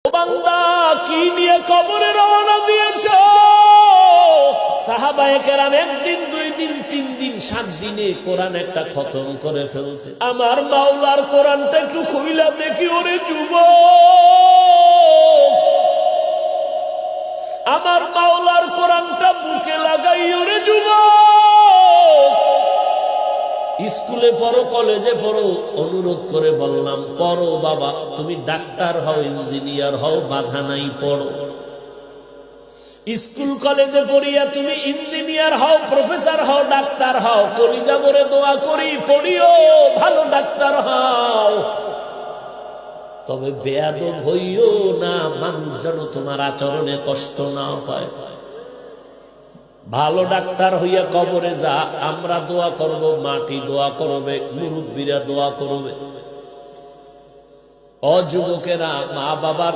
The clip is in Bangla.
বান্দা কি নিয়ে কবরে রওনা দিয়েছ? সাহাবায়ে কেরাম একদিন, 2 দিন, 3 দিন, 7 দিনে কোরআন একটা খতম করে ফেলতে। আমার মাওলার কোরআনটা একটু খুইলা দেখি ওরে যুবক, আমার মাওলার কোরআনটা বুকে লাগাই ওরে যুবক। স্কুলে পড়ো, কলেজে পড়ো, অনুরোধ করে বললাম পড়ো বাবা, তুমি ডাক্তার হও, ইঞ্জিনিয়ার হও, বাধা নাই, পড়ো। স্কুল কলেজে পড়িয়া তুমি ইঞ্জিনিয়ার হও, প্রফেসর হও, ডাক্তার হও, কলিজা ভরে দোয়া করি পড়িও, ভালো ডাক্তার হও। তবে বেয়াদব হইও না, মানুষ যেন তোমার আচরণে কষ্ট না পায়। ভালো ডাক্তার হইয়া কবরে যা, আমরা দোয়া করব, মাটি দোয়া করবে, মুরব্বীরা দোয়া করবে। অযুবকেরা মা বাবার